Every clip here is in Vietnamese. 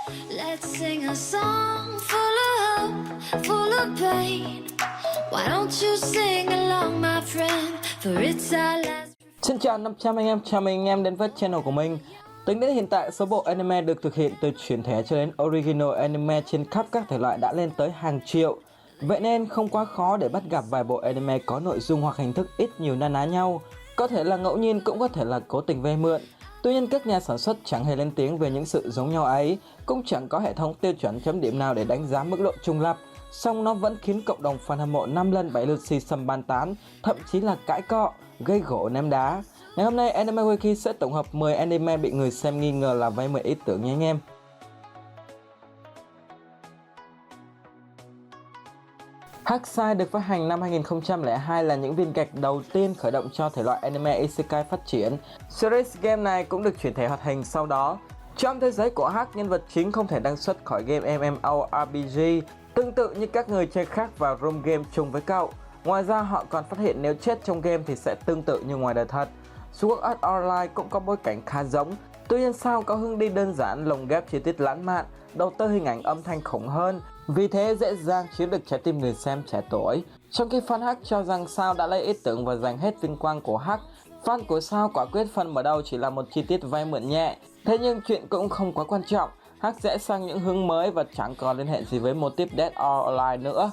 Let's sing a song full of hope, full of pain. Why don't you sing along, my friend? For it's our last. Xin chào 500 anh em, chào mừng anh em đến với channel của mình. Tính đến hiện tại, số bộ anime được thực hiện từ chuyển thể cho đến original anime trên khắp các thể loại đã lên tới hàng triệu. Vậy nên không quá khó để bắt gặp vài bộ anime có nội dung hoặc hình thức ít nhiều na ná nhau. Có thể là ngẫu nhiên, cũng có thể là cố tình vay mượn. Tuy nhiên các nhà sản xuất chẳng hề lên tiếng về những sự giống nhau ấy, cũng chẳng có hệ thống tiêu chuẩn chấm điểm nào để đánh giá mức độ trùng lặp. Song nó vẫn khiến cộng đồng fan hâm mộ 5 lần 7 lượt xì xầm bàn tán, thậm chí là cãi cọ, gây gổ ném đá. Ngày hôm nay Anime Wiki sẽ tổng hợp 10 anime bị người xem nghi ngờ là vay mượn ý tưởng nha anh em. Hakusai được phát hành năm 2002 là những viên gạch đầu tiên khởi động cho thể loại anime isekai phát triển. Series game này cũng được chuyển thể hoạt hình sau đó. Trong thế giới của Hak, nhân vật chính không thể đăng xuất khỏi game MMORPG, tương tự như các người chơi khác vào room game chung với cậu. Ngoài ra họ còn phát hiện nếu chết trong game thì sẽ tương tự như ngoài đời thật. Sword Art Online cũng có bối cảnh khá giống, tuy nhiên sao có hướng đi đơn giản, lồng ghép chi tiết lãng mạn, đầu tư hình ảnh âm thanh khủng hơn, vì thế dễ dàng chiếm được trái tim người xem trẻ tuổi. Trong khi fan Hak cho rằng Sao đã lấy ý tưởng và giành hết vinh quang của Hak, fan của Sao quả quyết phần mở đầu chỉ là một chi tiết vay mượn nhẹ. Thế nhưng chuyện cũng không quá quan trọng, Hak rẽ sang những hướng mới và chẳng còn liên hệ gì với mô típ Dead or Alive nữa.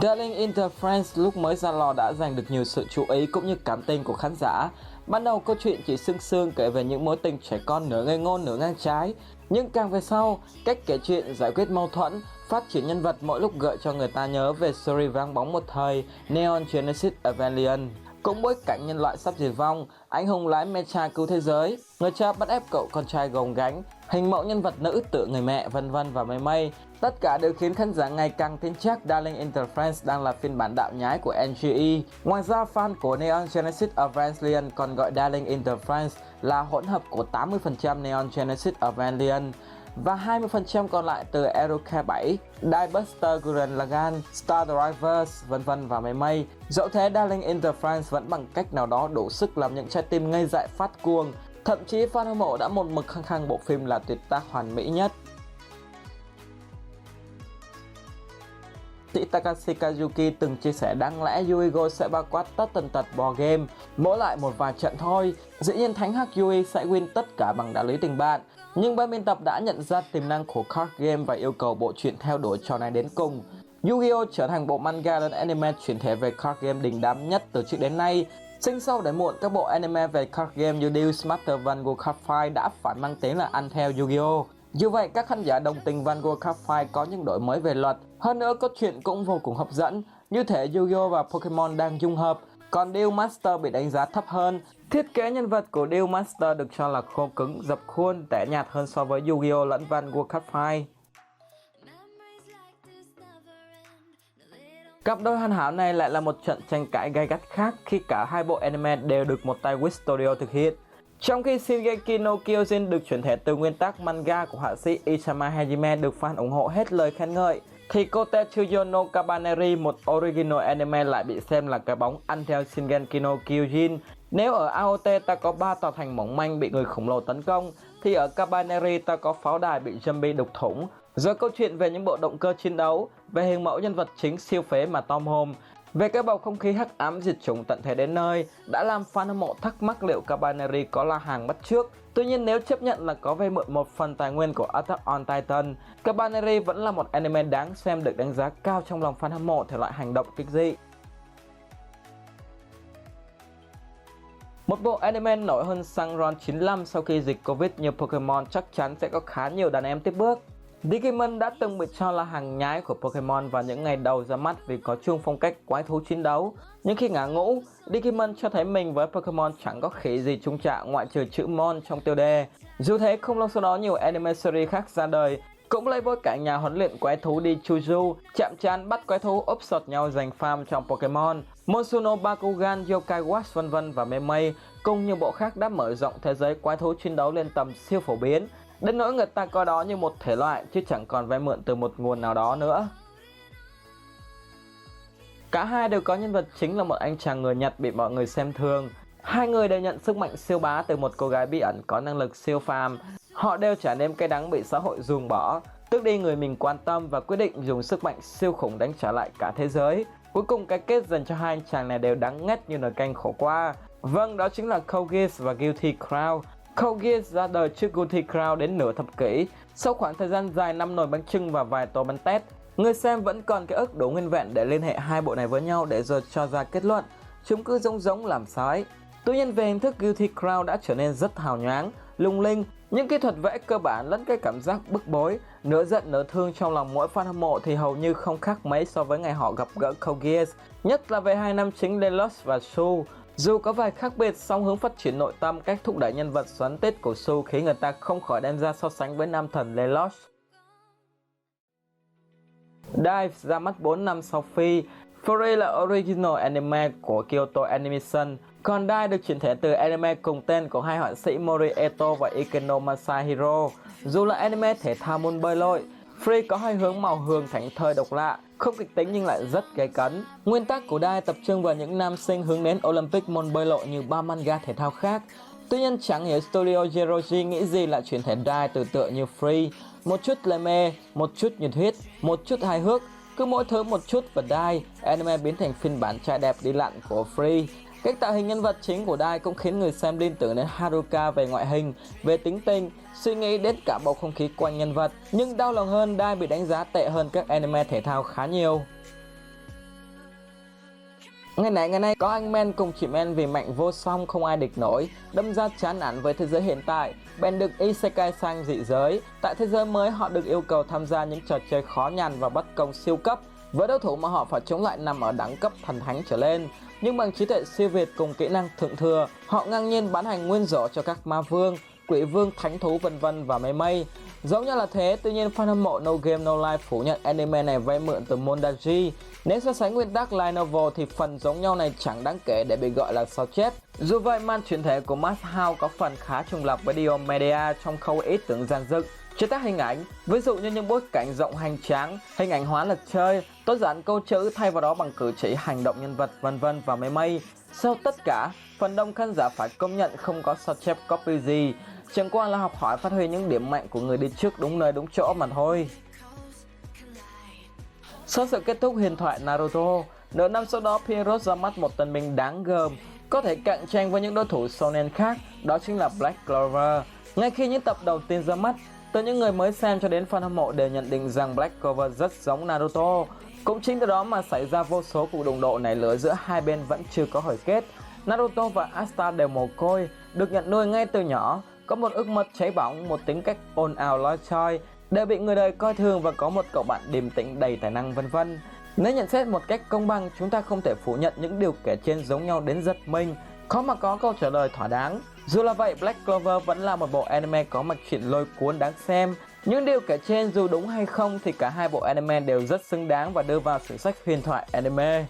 Darling in the Franxx lúc mới ra lò đã giành được nhiều sự chú ý cũng như cảm tình của khán giả. Ban đầu câu chuyện chỉ sương sương kể về những mối tình trẻ con nửa ngây ngô nửa ngang trái, nhưng càng về sau, cách kể chuyện, giải quyết mâu thuẫn, phát triển nhân vật mỗi lúc gợi cho người ta nhớ về series vang bóng một thời Neon Genesis Evangelion. Cũng bối cảnh nhân loại sắp diệt vong, anh hùng lái mecha cứu thế giới, người cha bắt ép cậu con trai gồng gánh, hình mẫu nhân vật nữ tựa người mẹ, vân vân và mây mây. Tất cả đều khiến khán giả ngày càng tin chắc Darling in the Franxx đang là phiên bản đạo nhái của NGE. Ngoài ra, fan của Neon Genesis Evangelion còn gọi Darling in the Franxx là hỗn hợp của 80% Neon Genesis Evangelion và 20% còn lại từ Eruka 7, Diebuster Gurren Lagann, Star Drivers, vân vân và mây mây. Dẫu thế, Darling in the Franxx vẫn bằng cách nào đó đủ sức làm những trái tim ngây dại phát cuồng. Thậm chí fan hâm mộ đã một mực khăng khăng bộ phim là tuyệt tác hoàn mỹ nhất. Sĩ Takashi Kazuki từng chia sẻ đáng lẽ Yuigo sẽ bao quát tất tần tật board game, mỗi lại một vài trận thôi. Dĩ nhiên Thánh Hắc Yui sẽ win tất cả bằng đạo lý tình bạn, nhưng ban biên tập đã nhận ra tiềm năng của card game và yêu cầu bộ truyện theo đuổi trò này đến cùng. Yu-Gi-Oh trở thành bộ manga lẫn anime chuyển thể về card game đình đám nhất từ trước đến nay. Sinh sau để muộn, các bộ anime về card game như Duel Master Vanguard Card Fight đã phải mang tiếng là ăn theo Yu-Gi-Oh. Dù vậy, các khán giả đồng tình Vanguard Card Fight có những đổi mới về luật, hơn nữa cốt truyện cũng vô cùng hấp dẫn. Như thể Yu-Gi-Oh và Pokemon đang dung hợp, còn Duel Master bị đánh giá thấp hơn. Thiết kế nhân vật của Duel Master được cho là khô cứng, dập khuôn, tẻ nhạt hơn so với Yu-Gi-Oh lẫn Vanguard Card Fight. Cặp đôi hoàn hảo này lại là một trận tranh cãi gay gắt khác khi cả hai bộ anime đều được một tay Wit Studio thực hiện. Trong khi Shingeki no Kyojin được chuyển thể từ nguyên tác manga của họa sĩ Isama Hajime được fan ủng hộ hết lời khen ngợi, thì Kotetsuyo no Kabaneri, một original anime, lại bị xem là cái bóng ăn theo Shingeki no Kyojin. Nếu ở AOT ta có 3 tòa thành mỏng manh bị người khổng lồ tấn công, thì ở Kabaneri ta có pháo đài bị zombie đục thủng. Rồi câu chuyện về những bộ động cơ chiến đấu, về hình mẫu nhân vật chính siêu phế mà Tom Holm, về cái bầu không khí hắc ám diệt chủng tận thế đến nơi, đã làm fan hâm mộ thắc mắc liệu Kabaneri có là hàng bắt trước. Tuy nhiên nếu chấp nhận là có vay mượn một phần tài nguyên của Attack on Titan, Kabaneri vẫn là một anime đáng xem, được đánh giá cao trong lòng fan hâm mộ thể loại hành động kích dị. Một bộ anime nổi hơn xăng RON 95 sau khi dịch Covid như Pokemon chắc chắn sẽ có khá nhiều đàn em tiếp bước. Digimon đã từng bị cho là hàng nhái của Pokemon vào những ngày đầu ra mắt vì có chung phong cách quái thú chiến đấu. Nhưng khi ngã ngũ, Digimon cho thấy mình với Pokemon chẳng có khỉ gì chung chạm ngoại trừ chữ Mon trong tiêu đề. Dù thế, không lâu sau đó nhiều anime series khác ra đời, cũng lấy bối cảnh nhà huấn luyện quái thú đi Chuju, chạm trán bắt quái thú ốp sọt nhau giành farm trong Pokemon, Monsuno Bakugan, Yokai Watch vân vân và mây mây, cùng nhiều bộ khác đã mở rộng thế giới quái thú chiến đấu lên tầm siêu phổ biến, đến nỗi người ta coi đó như một thể loại chứ chẳng còn vay mượn từ một nguồn nào đó nữa. Cả hai đều có nhân vật chính là một anh chàng người Nhật bị mọi người xem thường. Hai người đều nhận sức mạnh siêu bá từ một cô gái bí ẩn có năng lực siêu phàm. Họ đều trả nếm cay đắng bị xã hội ruồng bỏ, tước đi người mình quan tâm và quyết định dùng sức mạnh siêu khủng đánh trả lại cả thế giới. Cuối cùng cái kết dành cho hai anh chàng này đều đắng ngắt như nồi canh khổ qua. Vâng, đó chính là Code Geass và Guilty Crown. Code Geass ra đời trước Guilty Crown đến nửa thập kỷ. Sau khoảng thời gian dài năm nồi bánh chưng và vài tô bánh tét, người xem vẫn còn ký ức đủ nguyên vẹn để liên hệ hai bộ này với nhau để rồi cho ra kết luận. Chúng cứ giống làm sao ấy. Tuy nhiên về hình thức, Guilty Crown đã trở nên rất hào nhoáng, lung linh. Những kỹ thuật vẽ cơ bản lẫn cái cảm giác bức bối, nửa giận nửa thương trong lòng mỗi fan hâm mộ thì hầu như không khác mấy so với ngày họ gặp gỡ Code Geass. Nhất là về hai nam chính Lelouch và Sue. Dù có vài khác biệt, song hướng phát triển nội tâm, cách thúc đẩy nhân vật xoắn tít của Sue khiến người ta không khỏi đem ra so sánh với nam thần Lelouch. Dive ra mắt 4 năm sau Phi. Fury là original anime của Kyoto Animation, còn Dive được chuyển thể từ anime cùng tên của hai họa sĩ Mori Eto và Ikeno Masahiro. Dù là anime thể thao môn bơi lội, Free có hai hướng màu hường thảnh thơi độc lạ, không kịch tính nhưng lại rất gay cấn. Nguyên tắc của Dive tập trung vào những nam sinh hướng đến Olympic môn bơi lội như ba manga thể thao khác. Tuy nhiên chẳng hiểu studio Jeroji nghĩ gì lại chuyển thể Dive từ tựa như Free. Một chút lê mê, một chút nhiệt huyết, một chút hài hước, cứ mỗi thứ một chút và Dive, anime biến thành phiên bản trai đẹp đi lặn của Free. Cách tạo hình nhân vật chính của Dive cũng khiến người xem liên tưởng đến Haruka về ngoại hình, về tính tình, suy nghĩ đến cả bầu không khí quanh nhân vật. Nhưng đau lòng hơn, Dive bị đánh giá tệ hơn các anime thể thao khá nhiều. Ngày nay có anh Men cùng chị Men vì mạnh vô song không ai địch nổi, đâm ra chán nản với thế giới hiện tại, bèn được isekai sang dị giới. Tại thế giới mới, họ được yêu cầu tham gia những trò chơi khó nhằn và bất công siêu cấp, với đối thủ mà họ phải chống lại nằm ở đẳng cấp thần thánh trở lên. Nhưng bằng trí tuệ siêu việt cùng kỹ năng thượng thừa, họ ngang nhiên bán hành nguyên rủa cho các ma vương, quỷ vương, thánh thú vân vân và mấy mây. Giống như là thế, tuy nhiên fan hâm mộ No Game No Life phủ nhận anime này vay mượn từ Mondaji. Nếu so sánh nguyên tắc light novel thì phần giống nhau này chẳng đáng kể để bị gọi là sao chép. Dù vậy, màn chuyển thể của Madhouse có phần khá trùng lặp với Dio Media trong khâu ý tưởng dàn dựng, chế tác hình ảnh, ví dụ như những bối cảnh rộng hoành tráng, hình ảnh hóa luật chơi, tối giản câu chữ thay vào đó bằng cử chỉ, hành động nhân vật vân vân và mấy mây. Sau tất cả, phần đông khán giả phải công nhận không có sao chép copy gì, chẳng qua là học hỏi phát huy những điểm mạnh của người đi trước đúng nơi đúng chỗ mà thôi. Sau sự kết thúc huyền thoại Naruto, nửa năm sau đó Pierrot ra mắt một tân binh đáng gờm, có thể cạnh tranh với những đối thủ shonen khác, đó chính là Black Clover. Ngay khi những tập đầu tiên ra mắt, từ những người mới xem cho đến fan hâm mộ đều nhận định rằng Black Clover rất giống Naruto. Cũng chính từ đó mà xảy ra vô số cuộc đụng độ nảy lửa giữa hai bên vẫn chưa có hồi kết. Naruto và Asta đều mồ côi, được nhận nuôi ngay từ nhỏ, có một ước mơ cháy bỏng, một tính cách ồn ào loi choi, đều bị người đời coi thường và có một cậu bạn điềm tĩnh đầy tài năng vân vân. Nếu nhận xét một cách công bằng, chúng ta không thể phủ nhận những điều kể trên giống nhau đến giật mình, khó mà có câu trả lời thỏa đáng. Dù là vậy, Black Clover vẫn là một bộ anime có mạch truyện lôi cuốn đáng xem. Những điều kể trên dù đúng hay không thì cả hai bộ anime đều rất xứng đáng và đưa vào sử sách huyền thoại anime.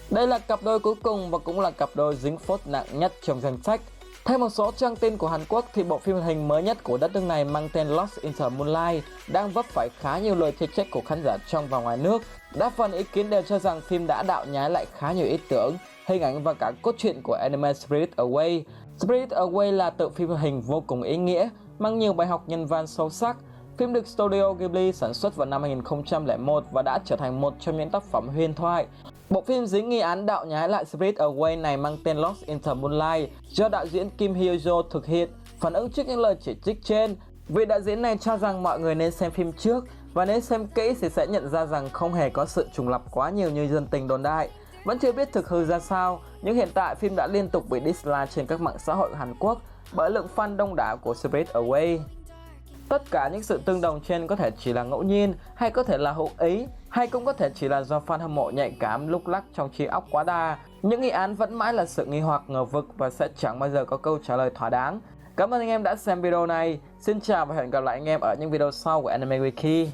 Đây là cặp đôi cuối cùng và cũng là cặp đôi dính phốt nặng nhất trong danh sách. Theo một số trang tin của Hàn Quốc thì bộ phim hoạt hình mới nhất của đất nước này mang tên Lost in the Moonlight đang vấp phải khá nhiều lời chê trách của khán giả trong và ngoài nước. Đa phần ý kiến đều cho rằng phim đã đạo nhái lại khá nhiều ý tưởng, hình ảnh và cả cốt truyện của anime Spirit Away. Spirit Away là tựa phim hoạt hình vô cùng ý nghĩa, mang nhiều bài học nhân văn sâu sắc. Phim được Studio Ghibli sản xuất vào năm 2001 và đã trở thành một trong những tác phẩm huyền thoại. Bộ phim dính nghi án đạo nhái lại Spirit Away này mang tên Lost in the Moonlight do đạo diễn Kim Hyo-jo thực hiện. Phản ứng trước những lời chỉ trích trên, vị đạo diễn này cho rằng mọi người nên xem phim trước và nếu xem kỹ thì sẽ nhận ra rằng không hề có sự trùng lặp quá nhiều như dân tình đồn đại. Vẫn chưa biết thực hư ra sao, nhưng hiện tại phim đã liên tục bị dislike trên các mạng xã hội Hàn Quốc bởi lượng fan đông đảo của Spirit Away. Tất cả những sự tương đồng trên có thể chỉ là ngẫu nhiên, hay có thể là hữu ý, hay cũng có thể chỉ là do fan hâm mộ nhạy cảm lúc lắc trong trí óc quá đa. Những nghi án vẫn mãi là sự nghi hoặc ngờ vực và sẽ chẳng bao giờ có câu trả lời thỏa đáng. Cảm ơn anh em đã xem video này. Xin chào và hẹn gặp lại anh em ở những video sau của Anime Wiki.